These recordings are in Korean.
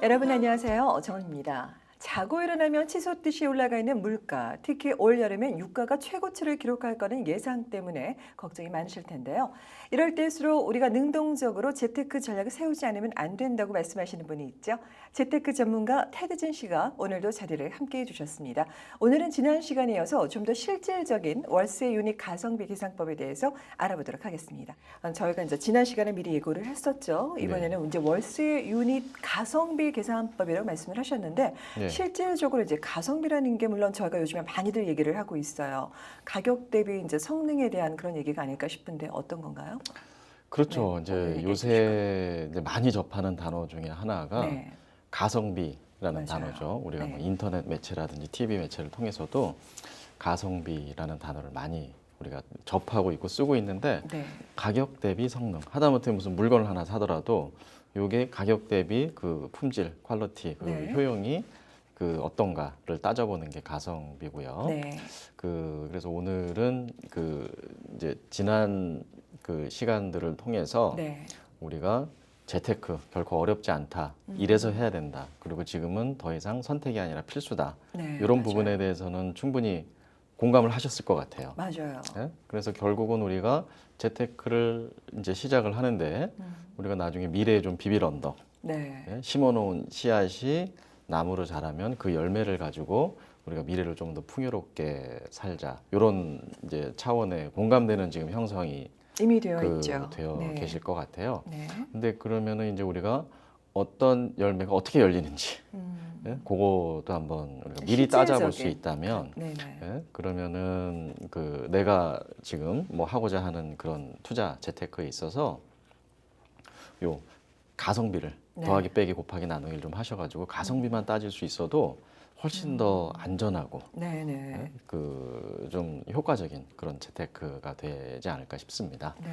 여러분 안녕하세요. 정은입니다. 자고 일어나면 치솟듯이 올라가 있는 물가, 특히 올여름엔 유가가 최고치를 기록할 거는 예상 때문에 걱정이 많으실 텐데요. 이럴 때일수록 우리가 능동적으로 재테크 전략을 세우지 않으면 안 된다고 말씀하시는 분이 있죠. 재테크 전문가 테드진 씨가 오늘도 자리를 함께해 주셨습니다. 오늘은 지난 시간에 이어서 좀 더 실질적인 월세 유닛 가성비 계산법에 대해서 알아보도록 하겠습니다. 저희가 이제 지난 시간에 미리 예고를 했었죠. 이번에는 이제 월세 유닛 가성비 계산법이라고 말씀을 하셨는데 네. 실질적으로 이제 가성비라는 게 물론 저희가 요즘에 많이들 얘기를 하고 있어요. 가격 대비 이제 성능에 대한 그런 얘기가 아닐까 싶은데 어떤 건가요? 그렇죠. 네, 이제 얘기해 요새 이제 많이 접하는 단어 중에 하나가 네, 가성비라는 맞아요. 단어죠. 우리가 네. 뭐 인터넷 매체라든지 TV 매체를 통해서도 가성비라는 단어를 많이 우리가 접하고 있고 쓰고 있는데 네. 가격 대비 성능. 하다못해 무슨 물건을 하나 사더라도 요게 가격 대비 그 품질, 퀄리티, 그 네. 효용이 그 어떤가를 따져보는 게 가성비고요. 네. 그래서 오늘은 그 이제 지난 그 시간들을 통해서 네. 우리가 재테크 결코 어렵지 않다. 이래서 해야 된다. 그리고 지금은 더 이상 선택이 아니라 필수다. 네, 이런 맞아요. 부분에 대해서는 충분히 공감을 하셨을 것 같아요. 맞아요. 예? 그래서 결국은 우리가 재테크를 이제 시작을 하는데 음. 우리가 나중에 미래에 좀 비빌 언덕, 네. 예? 심어놓은 씨앗이 나무로 자라면 그 열매를 가지고 우리가 미래를 좀 더 풍요롭게 살자. 이런 이제 차원의 공감되는 지금 형성이 이미 되어 있죠. 되어 네. 계실 것 같아요. 네. 근데 그러면은 이제 우리가 어떤 열매가 어떻게 열리는지, 예? 그것도 한번 우리가 미리 따져볼 수 있다면, 네네. 예? 그러면은 그 내가 지금 뭐 하고자 하는 그런 투자 재테크에 있어서 요 가성비를 네. 더하기 빼기 곱하기 나누기를 좀 하셔가지고 가성비만 따질 수 있어도 훨씬 더 안전하고 네네. 그 좀 효과적인 그런 재테크가 되지 않을까 싶습니다. 네.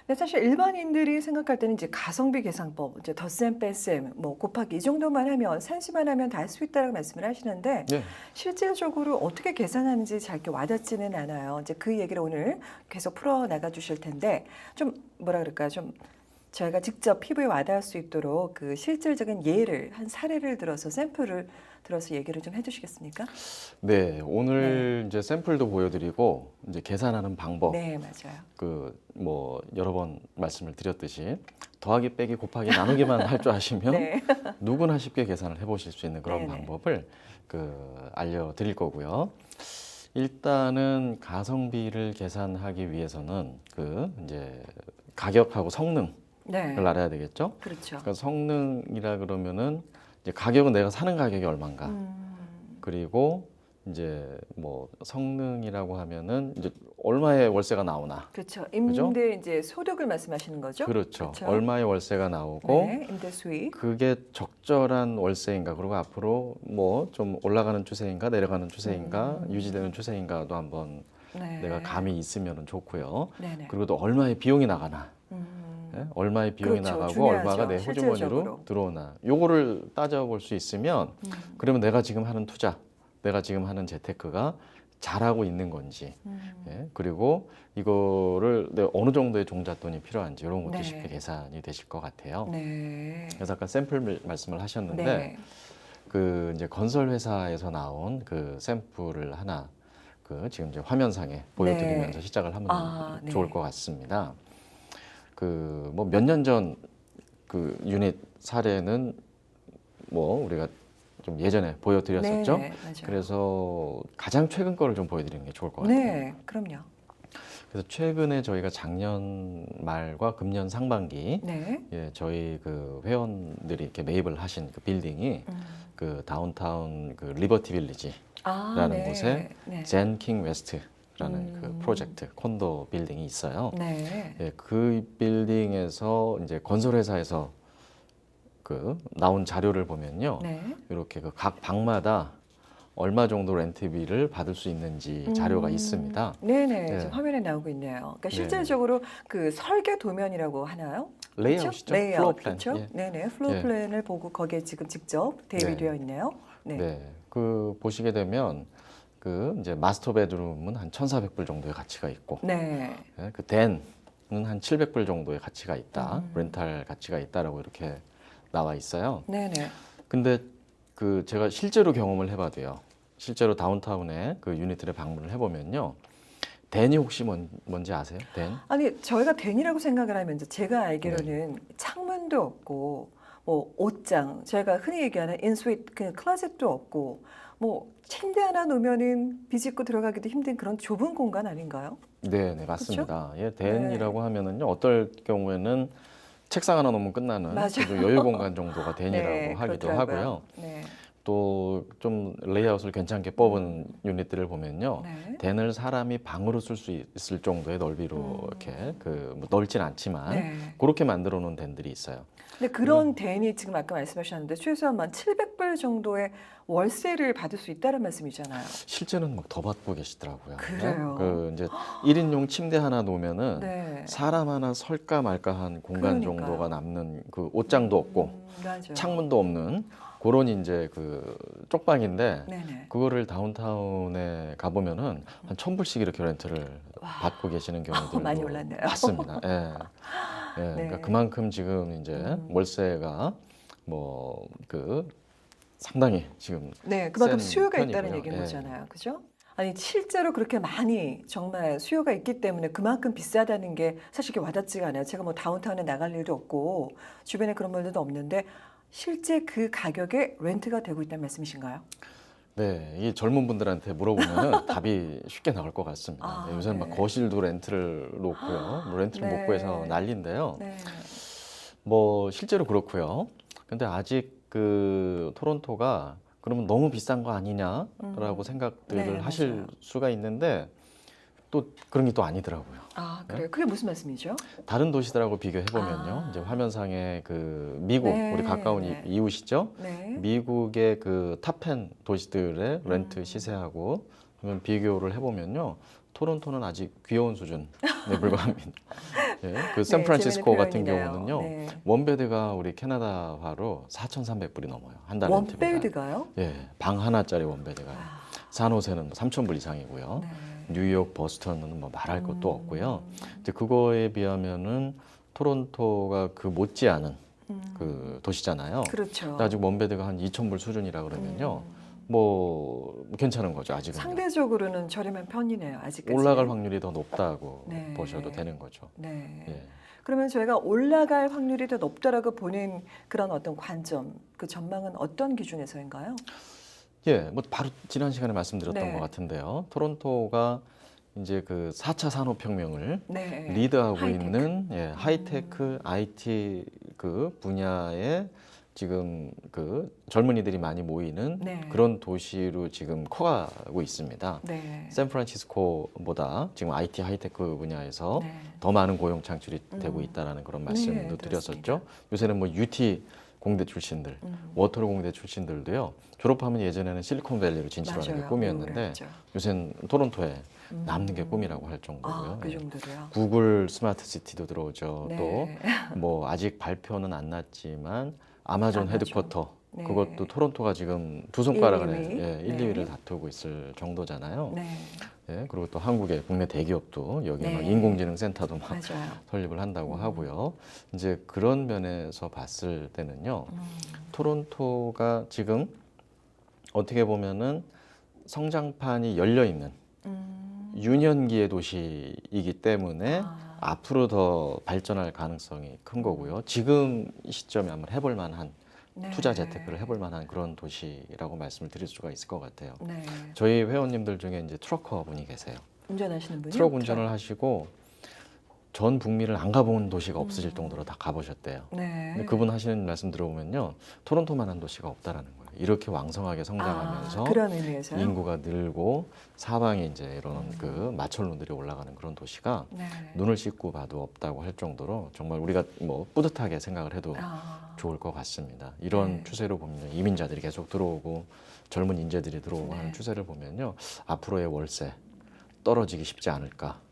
근데 사실 일반인들이 생각할 때는 이제 가성비 계산법, 이제 덧셈 뺄셈, 뭐 곱하기 이 정도만 하면 산수만 하면 다 할 수 있다고 말씀을 하시는데 네. 실질적으로 어떻게 계산하는지 잘 이렇게 와닿지는 않아요. 이제 그 얘기를 오늘 계속 풀어 나가 주실 텐데 좀 뭐라 그럴까요? 좀 저희가 직접 피부에 와닿을 수 있도록 그 실질적인 예를 한 사례를 들어서 샘플을 들어서 얘기를 좀 해주시겠습니까? 네, 오늘 이제 샘플도 보여드리고 이제 계산하는 방법 네, 맞아요. 그 뭐 여러 번 말씀을 드렸듯이 더하기 빼기 곱하기 나누기만 할 줄 아시면 네. 누구나 쉽게 계산을 해보실 수 있는 그런 네네. 방법을 그 알려드릴 거고요. 일단은 가성비를 계산하기 위해서는 그 이제 가격하고 성능을 네. 알아야 되겠죠. 그렇죠. 그러니까 성능이라 그러면은 이제 가격은 내가 사는 가격이 얼마인가. 그리고 이제 뭐 성능이라고 하면은 이제 얼마의 월세가 나오나. 그렇죠. 임대 이제 소득을 말씀하시는 거죠? 그렇죠. 그렇죠? 얼마의 월세가 나오고 네, 임대 수익. 그게 적절한 월세인가 그리고 앞으로 뭐 좀 올라가는 추세인가 내려가는 추세인가 유지되는 추세인가도 한번 네. 내가 감이 있으면 좋고요. 네네. 그리고 또 얼마의 비용이 나가나. 예? 얼마의 비용이 그렇죠. 나가고 중요하죠. 얼마가 내 호주머니로 실질적으로. 들어오나. 요거를 따져볼 수 있으면 그러면 내가 지금 하는 투자, 내가 지금 하는 재테크가 잘하고 있는 건지, 예? 그리고 이거를 내가 어느 정도의 종잣돈이 필요한지 이런 것도 네. 쉽게 계산이 되실 것 같아요. 네. 그래서 아까 샘플 말씀을 하셨는데 네. 그 이제 건설 회사에서 나온 그 샘플을 하나 그 지금 이제 화면상에 보여드리면서 시작을 하면 네. 좋을 것 같습니다. 그 뭐 몇 년 전 그 유닛 사례는 뭐 우리가 좀 예전에 보여드렸었죠. 네, 맞아요. 그래서 가장 최근 거를 좀 보여드리는 게 좋을 것 같아요. 네, 그럼요. 그래서 최근에 저희가 작년 말과 금년 상반기 네. 예, 저희 그 회원들이 이렇게 매입을 하신 그 빌딩이 그 다운타운 그 리버티 빌리지라는 네. 곳에 네. 젠킹 웨스트라는 그 프로젝트 콘도 빌딩이 있어요. 네. 예, 그 빌딩에서 이제 건설회사에서 그 나온 자료를 보면요, 네. 이렇게 그 각 방마다 얼마 정도 렌트비를 받을 수 있는지 자료가 있습니다. 네네. 네. 지금 화면에 나오고 있네요. 그러니까 네. 실질적으로 그 설계 도면이라고 하나요? 레이아웃이죠. 그렇죠? 레이아웃, 플로어 플랜. 그렇죠? 예. 네네. 플로어 예. 플랜을 보고 거기에 지금 직접 대비되어 있네요. 네. 네, 그 보시게 되면 그 이제 마스터 베드룸은 한 1,400불 정도의 가치가 있고, 네. 예, 그 den은 한 700불 정도의 가치가 있다, 렌탈 가치가 있다라고 이렇게 나와 있어요. 네네. 근데 그 제가 실제로 경험을 해봐도요. 실제로 다운타운에 그 유니트를 방문을 해보면요. 댄이 혹시 뭔지 아세요? 댄? 아니 저희가 댄이라고 생각을 하면 이제 제가 알기로는 창문도 없고 뭐 옷장 저희가 흔히 얘기하는 인스윗 그 클로zet도 없고 뭐 침대 하나 놓으면은 비집고 들어가기도 힘든 그런 좁은 공간 아닌가요? 네, 네, 맞습니다. 예, 댄이라고 하면은요. 어떨 경우에는 책상 하나 놓으면 끝나는 맞아요. 그 여유 공간 정도가 댄이라고 네, 하기도 그렇더라고요. 하고요. 네. 또 좀 레이아웃을 괜찮게 뽑은 유닛들을 보면요. 네. 댄을 사람이 방으로 쓸 수 있을 정도의 넓이로 이렇게 그뭐 넓진 않지만 네. 그렇게 만들어 놓은 댄들이 있어요. 근데 그런 댄이 지금 아까 말씀하셨는데 최소한 700불 정도의 월세를 받을 수 있다는 말씀이잖아요. 실제는 막 더 받고 계시더라고요. 그래요? 그 이제 1인용 침대 하나 놓으면은 네. 사람 하나 설까 말까 한 공간 그러니까요. 정도가 남는 그 옷장도 없고 맞아요. 창문도 없는 그런 이제 그 쪽방인데 네네. 그거를 다운타운에 가보면은 한 1,000불씩 이렇게 렌트를 받고 계시는 경우들도 많이 올랐네요. 봤습니다. 예. 예, 네. 그러니까 그만큼 지금 이제 월세가 뭐 그 상당히 지금 네, 그만큼 센 수요가 있다는 편이고요. 얘기인 예. 거잖아요. 그죠? 아니, 실제로 그렇게 많이 정말 수요가 있기 때문에 그만큼 비싸다는 게 사실 이게 와닿지가 않아요. 제가 뭐 다운타운에 나갈 일도 없고 주변에 그런 분들도 없는데 실제 그 가격에 렌트가 되고 있다는 말씀이신가요? 네, 이 젊은 분들한테 물어보면 답이 쉽게 나올 것 같습니다. 아, 네, 요새는 막 네. 거실도 렌트를 놓고요. 뭐 렌트를 네. 못 구해서 난리인데요. 네. 뭐 실제로 그렇고요. 근데 아직 그 토론토가 그러면 너무 비싼 거 아니냐라고 생각들을 네, 하실 맞아요. 수가 있는데 또 그런 게 또 아니더라고요. 아, 그래요? 그게 무슨 말씀이죠? 다른 도시들하고 비교해 보면요. 아. 이제 화면상에 그 미국 네, 우리 가까운 네. 이웃이죠. 네. 미국의 그 탑10 도시들의 렌트 시세하고 그러면 비교를 해보면요. 토론토는 아직 귀여운 수준에 불과합니다. 예, 그 네, 샌프란시스코 재미있는 같은 표현이네요. 경우는요. 네. 원베드가 우리 캐나다화로 4,300불이 넘어요. 한 달 렌트비가. 원베드가요? 예, 방 하나짜리 원베드가요. 아, 산호세는 뭐 3,000불 이상이고요. 네. 뉴욕, 버스턴은 뭐 말할 것도 없고요. 이제 그거에 비하면은 토론토가 그 못지않은 그 도시잖아요. 그렇죠. 근데 아직 원베드가 한 2,000불 수준이라 그러면요. 뭐 괜찮은 거죠, 아직은. 상대적으로는 저렴한 편이네요. 아직까지. 올라갈 확률이 더 높다고 네. 보셔도 되는 거죠. 네. 예. 그러면 저희가 올라갈 확률이 더 높다라고 보는 그런 어떤 관점, 그 전망은 어떤 기준에서인가요? 예, 뭐 바로 지난 시간에 말씀드렸던 네. 것 같은데요. 토론토가 이제 그 4차 산업혁명을 네. 리드하고 하이테크. 있는 하이테크 IT 그 분야에 지금 그 젊은이들이 많이 모이는 네. 그런 도시로 지금 커가고 있습니다. 네. 샌프란시스코보다 지금 IT 하이테크 분야에서 네. 더 많은 고용 창출이 되고 있다라는 그런 말씀도 드렸었죠. 요새는 뭐 UT 공대 출신들, 워터루 공대 출신들도요. 졸업하면 예전에는 실리콘밸리로 진출하는 게 맞아요. 꿈이었는데 그랬죠. 요새는 토론토에 남는 게 꿈이라고 할 정도고요. 아, 그 예. 정도로요. 구글 스마트 시티도 들어오죠. 네. 또 뭐 아직 발표는 안 났지만 아마존 아마존. 헤드쿼터 네. 그것도 토론토가 지금 두 손가락 안에 1, 2위. 1, 네. 2위를 다투고 있을 정도잖아요. 네. 예, 그리고 또 한국의 국내 대기업도 여기에 막 네. 인공지능 센터도 막 맞아요. 설립을 한다고 하고요. 이제 그런 면에서 봤을 때는요. 토론토가 지금 어떻게 보면은 성장판이 열려 있는 유년기의 도시이기 때문에 아. 앞으로 더 발전할 가능성이 큰 거고요. 지금 이 시점에 한번 해볼 만한 네. 투자 재테크를 해볼 만한 그런 도시라고 말씀을 드릴 수가 있을 것 같아요. 네. 저희 회원님들 중에 이제 트러커 분이 계세요. 운전하시는 분이 트럭 운전을 하시고 전 북미를 안 가본 도시가 없으실 정도로 다 가보셨대요. 네. 근데 그분 하시는 말씀 들어보면요, 토론토만한 도시가 없다라는 거예요. 이렇게 왕성하게 성장하면서 그런 의미에서요. 인구가 늘고 사방에 이제 이런 그 마철로들이 올라가는 그런 도시가 네. 눈을 씻고 봐도 없다고 할 정도로 정말 우리가 뭐 뿌듯하게 생각을 해도 아. 좋을 것 같습니다. 이런 네. 추세로 보면 이민자들이 계속 들어오고 젊은 인재들이 들어오고 네. 하는 추세를 보면요, 앞으로의 월세 떨어지기 쉽지 않을까.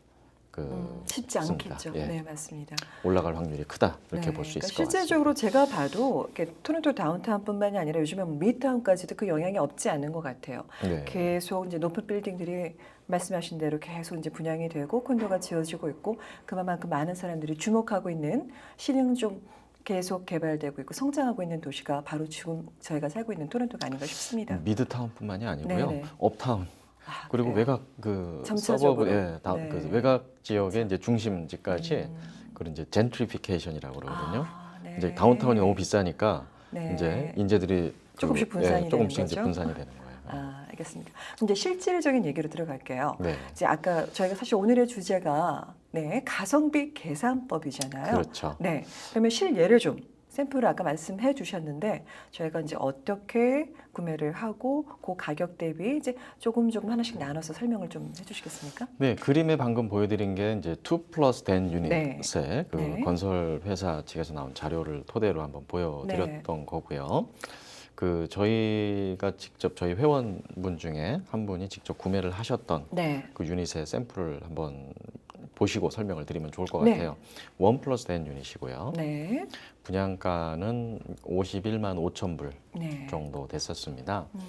쉽지 싶습니다. 않겠죠. 예. 네, 맞습니다. 올라갈 확률이 크다 이렇게 네, 볼 수 있을 그러니까 것 같습니다. 실제적으로 제가 봐도 이렇게 토론토 다운타운뿐만이 아니라 요즘에 미드타운까지도 그 영향이 없지 않은 것 같아요. 네. 계속 이제 높은 빌딩들이 말씀하신 대로 계속 이제 분양이 되고 콘도가 지어지고 있고 그만큼 많은 사람들이 주목하고 있는 신흥 좀 계속 개발되고 있고 성장하고 있는 도시가 바로 지금 저희가 살고 있는 토론토가 아닌가 싶습니다. 미드타운뿐만이 아니고요. 네네. 업타운 그리고 그래요? 외곽 그 점차적으로. 서버브 네. 그 외곽 지역의 이제 중심지까지 음. 그런 이제 젠트리피케이션이라고 그러거든요. 네. 이제 다운타운이 너무 비싸니까 네. 이제 인재들이 조금씩 분산이 조금씩 되는 이제 거죠? 분산이 되는 거예요. 알겠습니다. 이제 실질적인 얘기로 들어갈게요. 네. 이제 아까 저희가 사실 오늘의 주제가 가성비 계산법이잖아요. 그렇죠. 네. 그러면 실예를 좀 샘플을 아까 말씀해 주셨는데 저희가 이제 어떻게 구매를 하고 그 가격 대비 이제 조금 하나씩 나눠서 설명을 좀 해주시겠습니까? 네, 그림에 방금 보여드린 게 이제 2+10 유닛의 네. 그 네. 건설 회사 측에서 나온 자료를 토대로 한번 보여드렸던 거고요. 그 저희가 직접 저희 회원분 중에 한 분이 직접 구매를 하셨던 네. 그 유닛의 샘플을 한번 보시고 설명을 드리면 좋을 것 네. 같아요. 1+10 유닛이고요. 네. 분양가는 51만 5천 불 네. 정도 됐었습니다. 음.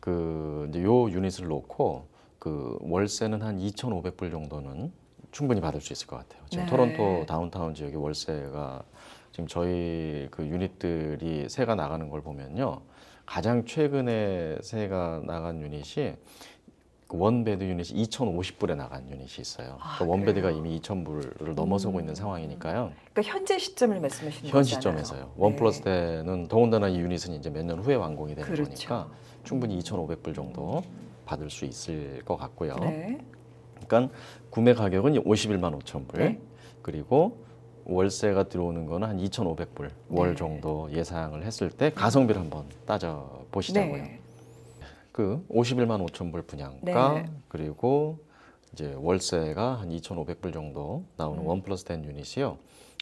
그 이제 요 유닛을 놓고 그 월세는 한 2,500불 정도는 충분히 받을 수 있을 것 같아요. 지금 네. 토론토 다운타운 지역의 월세가 지금 저희 그 유닛들이 세가 나가는 걸 보면요, 가장 최근에 세가 나간 유닛이 그 원베드 유닛이 2,050불에 나간 유닛이 있어요. 그러니까 원베드가 그래요? 이미 2,000불을 넘어서고 있는 상황이니까요. 그러니까 현재 시점을 말씀하시는 현 거잖아요. 시점에서요. 원 플러스 때는 더군다나 이 유닛은 이제 몇 년 후에 완공이 되는 그렇죠. 거니까 충분히 2,500불 정도 받을 수 있을 것 같고요. 네. 그러니까 구매 가격은 51만 5천 불, 네. 그리고 월세가 들어오는 거는 한 2,500불 월 네. 정도 예상을 했을 때 가성비를 한번 따져 보시자고요. 네. 그 51만 5천 불 분양가, 네. 그리고 이제 월세가 한 2,500불 정도 나오는 1+10 유닛이요.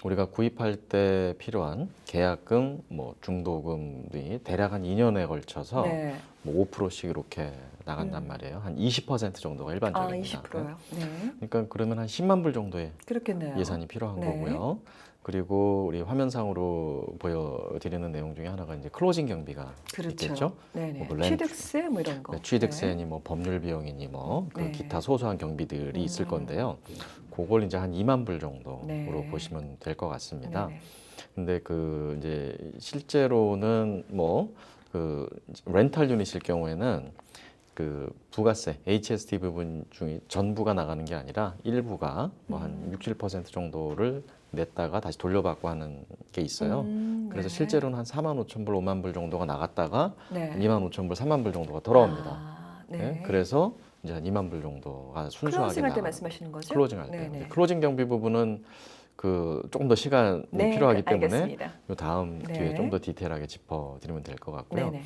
우리가 구입할 때 필요한 계약금, 뭐 중도금이 대략 한 2년에 걸쳐서 네. 뭐 5%씩 이렇게 나간단 말이에요. 한 20% 정도가 일반적입니다. 20%요. 네. 그러니까 그러면 한 10만 불 정도의 그렇겠네요. 예산이 필요한 네. 거고요. 그리고 우리 화면상으로 보여드리는 내용 중에 하나가 이제 클로징 경비가 그렇죠. 있겠죠. 네네. 뭐 렌트, 취득세 뭐 이런 거. 네, 취득세니 뭐 법률 비용이니 뭐 그 네. 기타 소소한 경비들이 있을 건데요. 그걸 이제 한 2만 불 정도로 네. 보시면 될 것 같습니다. 네네. 근데 그 이제 실제로는 뭐 그 렌탈 유닛일 경우에는 그 부가세, HST 부분 중에 전부가 나가는 게 아니라 일부가 뭐 한 6, 7% 정도를 냈다가 다시 돌려받고 하는 게 있어요. 그래서 네. 실제로는 한 4만 5천 불, 5만 불 정도가 나갔다가 네. 2만 5천 불, 3만 불 정도가 돌아옵니다. 네. 네, 그래서 이제 한 2만 불 정도가 순수하게 클로징할 때 나가. 말씀하시는 거죠? 클로징 할 때. 네네. 근데 클로징 경비 부분은 그 조금 더 시간이 네, 필요하기 때문에 알겠습니다. 요 다음 네. 뒤에 좀 더 디테일하게 짚어드리면 될 것 같고요. 네네.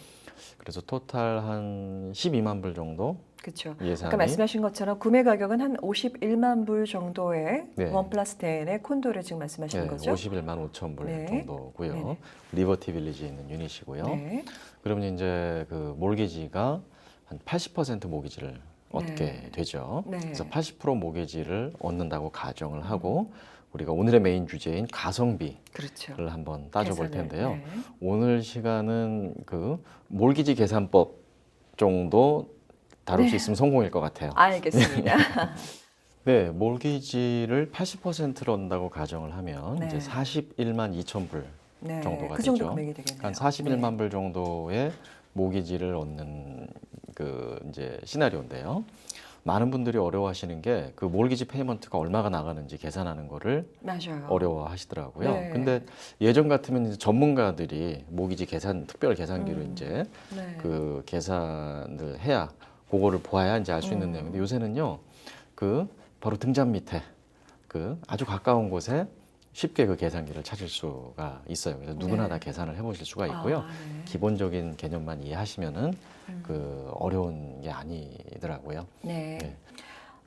그래서 토탈 한 12만 불 정도 그렇죠. 예산이. 아까 말씀하신 것처럼 구매 가격은 한 51만 불 정도의 네. 1+10의 콘도를 지금 말씀하시는 네, 거죠? 51만 5천 불 네. 정도고요. 네네. 리버티 빌리지에 있는 유닛이고요. 네. 그러면 이제 그 몰기지가 한 80% 모기지를 얻게 되죠. 네. 그래서 80% 모기지를 얻는다고 가정을 하고 우리가 오늘의 메인 주제인 가성비를 그렇죠. 한번 따져볼 계산을. 텐데요. 네. 오늘 시간은 그 몰기지 계산법 정도 다룰 수 있으면 성공일 것 같아요. 알겠습니다. 네, 몰기지를 80%를 얻는다고 가정을 하면 네. 이제 41만 2천 불 네. 정도가 그 정도 되죠. 금액이 되겠네요. 한 41만 불 정도의 모기지를 얻는 그 이제 시나리오인데요. 많은 분들이 어려워하시는 게 그 몰기지 페이먼트가 얼마가 나가는지 계산하는 거를 맞아요. 어려워하시더라고요. 네. 근데 예전 같으면 이제 전문가들이 모기지 계산 특별 계산기로 이제 네. 그 계산을 해야 그거를 보아야 이제 알 수 있는 내용인데 요새는요 그 바로 등잔 밑에 그 아주 가까운 곳에 쉽게 그 계산기를 찾을 수가 있어요. 그래서 누구나 네. 다 계산을 해보실 수가 있고요. 네. 기본적인 개념만 이해하시면은 그 어려운 게 아니더라고요. 네. 네.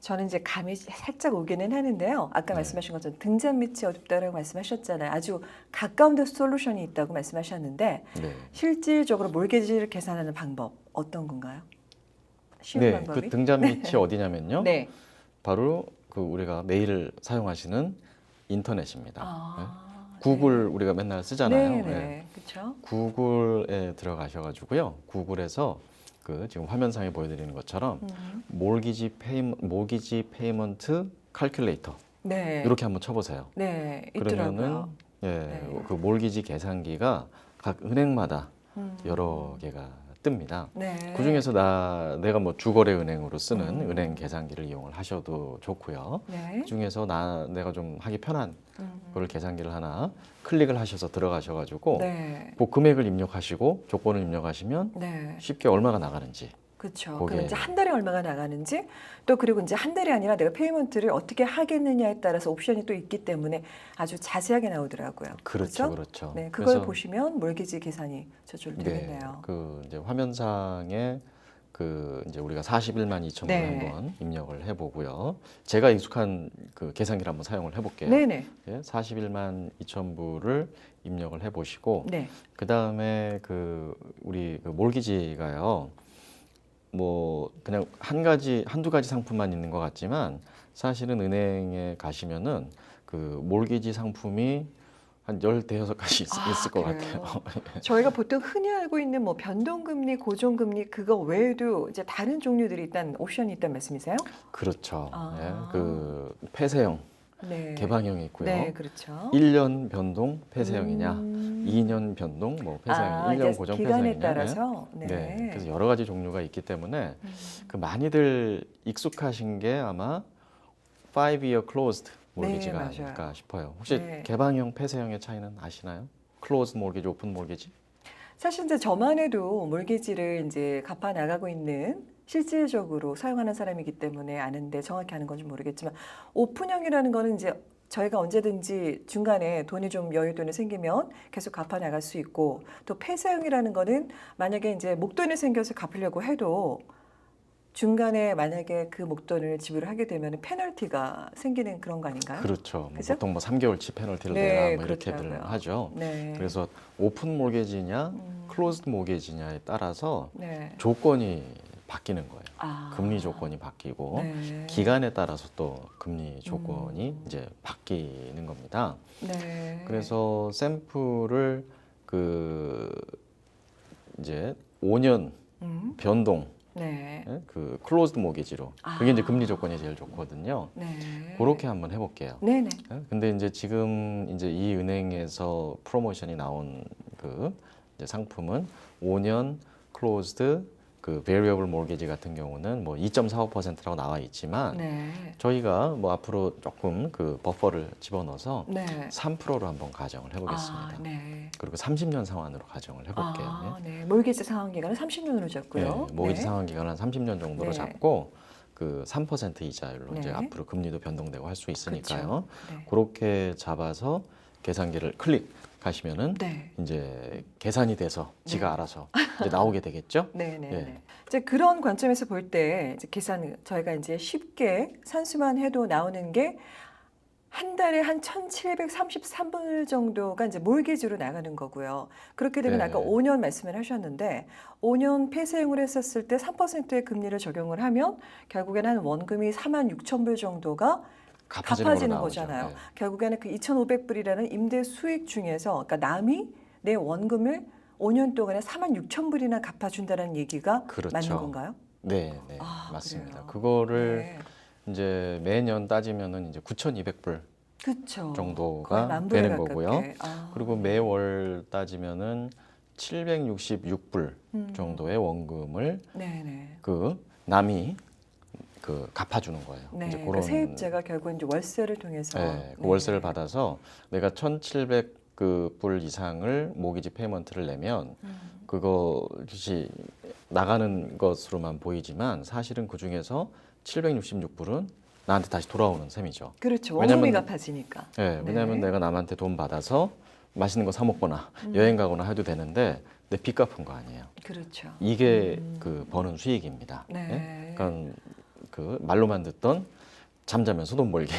저는 이제 감이 살짝 오기는 하는데요. 아까 네. 말씀하신 것처럼 등잔 밑이 어둡다라고 말씀하셨잖아요. 아주 가까운 데 솔루션이 있다고 말씀하셨는데 네. 실질적으로 몰개지를 계산하는 방법 어떤 건가요? 쉬운 네, 방법이? 그 등잔 밑이 어디냐면요. 네. 바로 그 우리가 매일 사용하시는 인터넷입니다. 아, 구글 우리가 맨날 쓰잖아요. 네, 네. 네. 그렇죠. 구글에 들어가셔가지고요. 구글에서 그 지금 화면상에 보여드리는 것처럼 몰기지 페이먼트 칼큘레이터 네. 이렇게 한번 쳐보세요. 네, 그러면은 있더라고요. 예, 네. 그 몰기지 계산기가 각 은행마다 음. 여러 개가 뜹니다. 네. 그 중에서 내가 뭐 주거래 은행으로 쓰는 음. 은행 계산기를 이용을 하셔도 좋고요. 네. 그 중에서 내가 좀 하기 편한 음. 그걸 계산기를 하나 클릭을 하셔서 들어가셔가지고 네. 그 금액을 입력하시고 조건을 입력하시면 네. 쉽게 얼마가 나가는지. 그렇죠. 거기에- 그럼 이제 한 달에 얼마가 나가는지 또 그리고 이제 한 달이 아니라 내가 페이먼트를 어떻게 하겠느냐에 따라서 옵션이 또 있기 때문에 아주 자세하게 나오더라고요. 그렇죠, 그렇죠? 그렇죠. 네, 그걸 그래서 보시면 몰기지 계산이 저절되겠네요. 그 이제 화면상에 그 이제 우리가 41만 2천 불 네. 한번 입력을 해보고요. 제가 익숙한 그 계산기를 한번 사용을 해볼게요. 네네. 예, 41만 2천 불을 입력을 해보시고 네. 그 다음에 우리 그 몰기지가요. 뭐 그냥 한두 가지 상품만 있는 것 같지만 사실은 은행에 가시면은 그 몰기지 상품이 한 15가지 있을 것 그래요? 같아요. 저희가 보통 흔히 알고 있는 뭐 변동금리, 고정금리 그거 외에도 이제 다른 종류들이 일단 옵션이 있다는 말씀이세요? 그렇죠. 아. 예, 그 폐쇄형, 네. 개방형이 있고요. 네, 그렇죠. 1년 변동 폐쇄형이냐, 음. 2년 변동 뭐 폐쇄형, 아, 1년 이제 고정 기간에 폐쇄형이냐. 따라서. 네. 네. 그래서 여러 가지 종류가 있기 때문에 음. 그 많이들 익숙하신 게 아마 5-year closed 몰기지가 네, 맞아요. 아닐까 싶어요. 혹시 네. 개방형, 폐쇄형의 차이는 아시나요? closed 몰기지, 오픈 몰기지? 사실 이제 저만 해도 몰기지를 이제 갚아 나가고 있는 실질적으로 사용하는 사람이기 때문에 아는데 정확히 아는 건지 모르겠지만 오픈형이라는 거는 이제 저희가 언제든지 중간에 돈이 좀 여유돈이 생기면 계속 갚아 나갈 수 있고 또 폐쇄형이라는 거는 만약에 이제 목돈이 생겨서 갚으려고 해도 중간에 만약에 그 목돈을 지불을 하게 되면 페널티가 생기는 그런 거 아닌가요? 그렇죠. 뭐 그죠? 보통 뭐 3개월치 페널티를 네, 내라 뭐 이렇게들 그렇더라고요. 하죠. 네. 그래서 오픈 몰기지냐, 음. 클로즈드 몰기지냐에 따라서 네. 조건이 바뀌는 거예요. 아. 금리 조건이 바뀌고 네. 기간에 따라서 또 금리 조건이 이제 바뀌는 겁니다. 네. 그래서 샘플을 이제 5년 음. 변동 네. 그 클로즈드 모기지로 그게 이제 아. 금리 조건이 제일 좋거든요. 네. 그렇게 한번 해볼게요. 네네. 근데 이제 지금 이제 이 은행에서 프로모션이 나온 그 이제 상품은 5년 클로즈드 그 베리어블 몰기지 같은 경우는 뭐 2.45%라고 나와 있지만 네. 저희가 뭐 앞으로 조금 그 버퍼를 집어넣어서 네. 3%로 한번 가정을 해보겠습니다. 아, 네. 그리고 30년 상환으로 가정을 해볼게요. 아, 네. 몰기지 상환 기간은 30년으로 잡고요. 네, 모기지 네. 상환 기간은 한 30년 정도로 네. 잡고 그 3% 이자율로 이제 네. 앞으로 금리도 변동되고 할 수 있으니까요. 네. 그렇게 잡아서 계산기를 클릭하시면은 네. 이제 계산이 돼서 지가 네. 알아서 이제 나오게 되겠죠. 네, 네, 예. 네. 이제 그런 관점에서 볼 때 이제 계산 저희가 이제 쉽게 산수만 해도 나오는 게 한 달에 한 1,733불 정도가 이제 몰기지로 나가는 거고요. 그렇게 되면 네. 아까 5년 말씀을 하셨는데 5년 폐쇄형을 했었을 때 3%의 금리를 적용을 하면 결국에는 한 원금이 46,000불 정도가 갚아지는 걸로 나오죠. 거잖아요. 네. 결국에는 그 2,500불이라는 임대 수익 중에서 그러니까 남이 내 원금을 5년 동안에 46,000불이나 갚아준다는 얘기가 그렇죠. 맞는 건가요? 네, 네, 아, 맞습니다. 그래요. 그거를 네. 이제 매년 따지면은 이제 9,200불 그렇죠. 정도가 되는 거고요. 아. 그리고 매월 따지면은 766불 정도의 원금을 네네. 그 남이 그 갚아주는 거예요. 네. 이제 그 세입자가 결국 이제 월세를 통해서 네, 그 월세를 받아서 내가 1,700불 이상을 모기지 페이먼트를 내면 그것이 나가는 것으로만 보이지만 사실은 그 중에서 766불은 나한테 다시 돌아오는 셈이죠. 그렇죠. 왜냐면- 원금이 갚아지니까. 네, 왜냐하면 네. 내가 남한테 돈 받아서 맛있는 거 사 먹거나 여행 가거나 해도 되는데 내 빚 갚은 거 아니에요. 그렇죠. 이게 그 버는 수익입니다. 네. 예? 그러니까 그 말로만 듣던 잠자면서 돈 벌기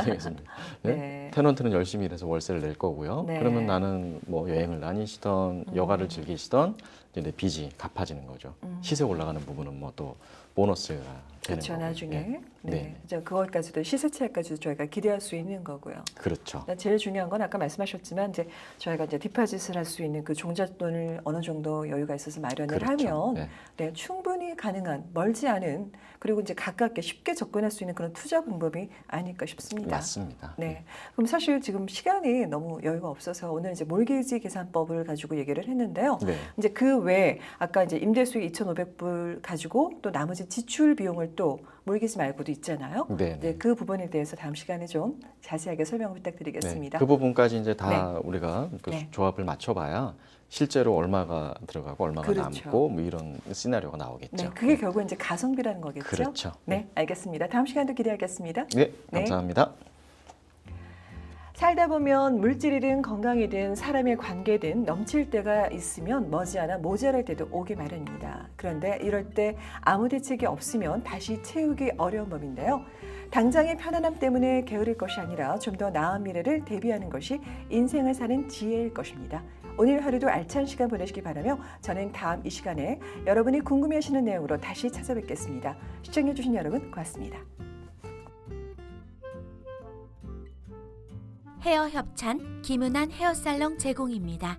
되겠습니다. 예? 네. 테넌트는 열심히 일해서 월세를 낼 거고요. 네. 그러면 나는 뭐 여행을 다니시던 여가를 즐기시던 이제 내 빚이 갚아지는 거죠. 시세 올라가는 부분은 뭐 또 보너스가 되는 그렇죠. 거고요. 나중에. 예. 네. 네. 이제 그것까지도 시세차익까지도 저희가 기대할 수 있는 거고요. 그렇죠. 제일 중요한 건 아까 말씀하셨지만 이제 저희가 이제 디파짓을 할 수 있는 그 종잣돈을 어느 정도 여유가 있어서 마련을 그렇죠. 하면 네. 네, 충분히 가능한 멀지 않은 그리고 이제 가깝게 쉽게 접근할 수 있는 그런 투자 방법이 아닐까 싶습니다. 맞습니다. 네. 그럼 사실 지금 시간이 너무 여유가 없어서 오늘 이제 몰개지 계산법을 가지고 얘기를 했는데요. 네. 이제 그 외에 아까 이제 임대 수익 2,500불 가지고 또 나머지 지출 비용을 또 몰개지 말고도 있잖아요. 네. 네, 그 부분에 대해서 다음 시간에 좀 자세하게 설명 네. 부탁드리겠습니다. 그 부분까지 이제 다 우리가 그 네. 조합을 맞춰봐야 실제로 얼마가 들어가고 얼마가 그렇죠. 남고 뭐 이런 시나리오가 나오겠죠. 네, 그게 결국 이제 가성비라는 거겠죠. 그렇죠. 네, 알겠습니다. 다음 시간도 기대하겠습니다. 네, 감사합니다. 살다 보면 물질이든 건강이든 사람의 관계든 넘칠 때가 있으면 머지않아 모자랄 때도 오기 마련입니다. 그런데 이럴 때 아무 대책이 없으면 다시 채우기 어려운 법인데요. 당장의 편안함 때문에 게으를 것이 아니라 좀 더 나은 미래를 대비하는 것이 인생을 사는 지혜일 것입니다. 오늘 하루도 알찬 시간 보내시기 바라며 저는 다음 이 시간에 여러분이 궁금해하시는 내용으로 다시 찾아뵙겠습니다. 시청해주신 여러분 고맙습니다. 헤어 협찬 김은한 헤어살롱 제공입니다.